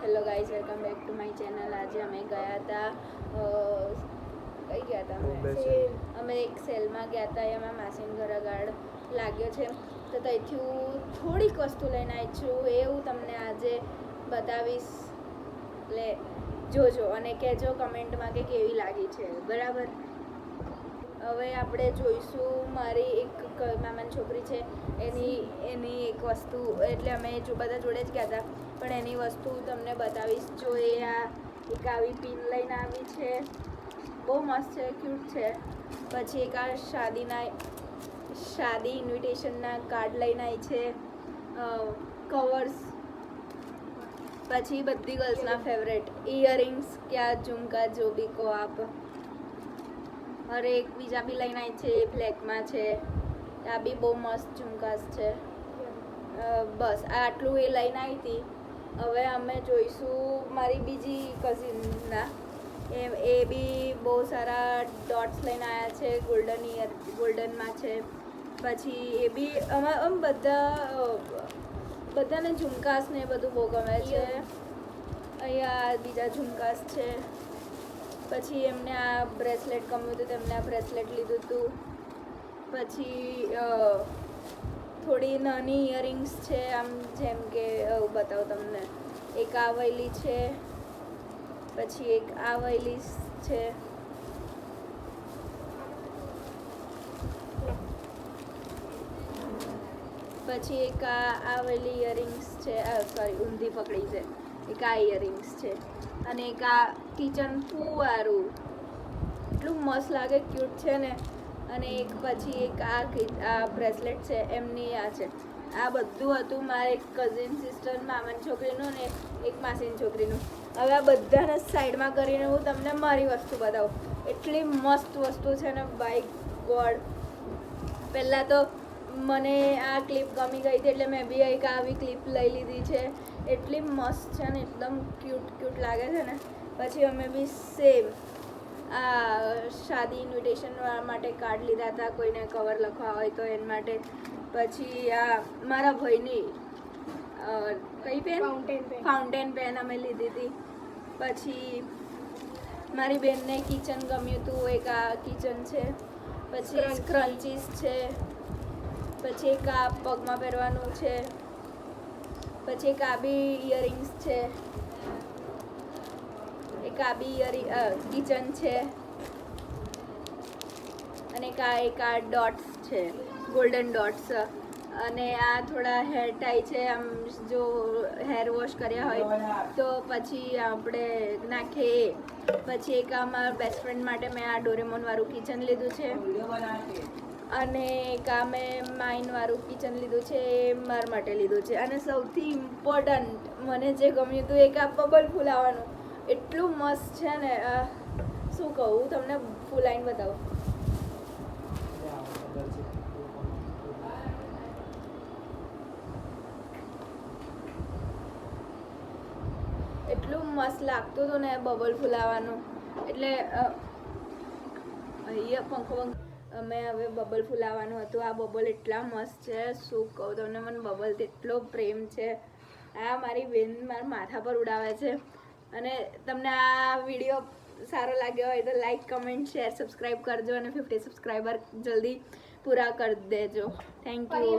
Hello guys, welcome back to my channel. આજે અમે ગયા હતા કઈ ગયા હતા અમે એક સેલમાં ગયા હતા. એમાં માસીન ઘર આગળ લાગ્યો છે, તો ત્યાંથી હું થોડીક વસ્તુ લઈને આવી છું. એ હું તમને આજે બતાવીશ, એટલે જોજો અને કહેજો કમેન્ટમાં કે કેવી લાગી છે. બરાબર, હવે આપણે જોઈશું. મારી એક મામાની છોકરી છે, એની એક વસ્તુ, એટલે અમે બધા જોડે જ ગયા હતા, પણ એની વસ્તુ તમને બતાવીશ. જો એ આ એક આવી પિન લઈને આવી છે, બહુ મસ્ત છે, ક્યુટ છે. પછી એક આ શાદી ઇન્વિટેશનના કાર્ડ લઈને આવી છે, કવર્સ. પછી બધી ગર્લ્સના ફેવરેટ ઇયરિંગ્સ, ક્યાં ઝુમકા જો બી કો આપ. અરે એક બીજા બી લઈને આવી છે, બ્લેકમાં છે. આ બી બહુ મસ્ત ઝુમકાસ છે. બસ આટલું એ લઈને આવી હતી. હવે અમે જોઈશું મારી બીજી કઝિનના, એ બી બહુ સારા ડોટ્સ લઈને આવ્યા છે, ગોલ્ડનમાં છે. પછી એ બી બધાને ઝુમકાસ ને એ બધું બહુ ગમે છે. અહીંયા બીજા ઝુમકાસ છે. પછી એમને આ બ્રેસલેટ ગમ્યું હતું, તેમને આ બ્રેસલેટ લીધું હતું. પછી થોડી નાની ઇયરિંગ્સ છે, આમ જેમ કે બતાવું તમને. એક આ વયલી છે, પછી એક આ વયલી છે. પછી એક આ વયલી ઇયરિંગ્સ છે, સોરી ઊંધી પકડી છે. એક આ ઇયરિંગ્સ છે, અને એક આ કિચન વાળું, એટલું મસ્ત લાગે, ક્યુટ છે ને. અને એક પછી એક આ બ્રેસલેટ છે, એમની આ છે. આ બધું હતું મારા એક કઝિન સિસ્ટર, મામાની છોકરીનું ને એક માસીની છોકરીનું. હવે આ બધાને સાઈડમાં કરીને હું તમને મારી વસ્તુ બતાવું. એટલી મસ્ત વસ્તુ છે ને, બાય ગોડ. પહેલાં તો મને આ ક્લિપ ગમી ગઈ હતી, એટલે મેં બી એક આવી ક્લિપ લઈ લીધી છે. એટલી મસ્ત છે ને, એકદમ ક્યુટ લાગે છે ને. પછી અમે બી સેમ આ શાદી ઇન્વિટેશન માટે કાર્ડ લીધા હતા, કોઈને કવર લખવા હોય તો એના માટે. પછી આ મારા ભાઈની કઈ પેન, ફાઉન્ટેન પેન અમે લીધી હતી. પછી મારી બેનને કિચન ગમ્યું હતું, એક આ કિચન છે. પછી સ્ક્રન્ચીસ છે. પછી એક આ પગમાં પહેરવાનું છે. પછી એક આ બી ઇયરિંગ્સ છે. એક આ બી કિચન છે. અને એક આ ડોટ્સ છે, ગોલ્ડન ડોટ્સ. અને આ થોડા હેર ટાઈ છે, આમ જો હેર વોશ કર્યા હોય તો પછી આપણે નાખીએ. પછી એક આ મારા બેસ્ટ ફ્રેન્ડ માટે મેં આ ડોરેમોન વાળું કિચન લીધું છે. અને એક આ મેં માઇન વાળું કિચન લીધું છે, એ મારા માટે લીધું છે. અને સૌથી ઇમ્પોર્ટન્ટ મને જે ગમ્યું હતું, એક આ બબલ ફૂલાવાનું. એટલું મસ્ત છે ને, શું કહું તમને, ફૂલાઈને બતાવું. એટલું મસ્ત લાગતું હતું ને બબલ ફૂલાવાનું. એટલે અહીંયા પંખો અમે હવે બબલ ફૂલાવાનું હતું. આ બબલ એટલા મસ્ત છે, શું કહું તમને, મને બબલ એટલો પ્રેમ છે. આ મારી બેન મારા માથા પર ઉડાવે છે. અને તમને આ વિડીયો સારો લાગ્યો હોય તો લાઈક, કમેન્ટ, શેર, સબસ્ક્રાઈબ કરજો. અને 50 સબસ્ક્રાઈબર જલ્દી પૂરા કરી દેજો. Thank you.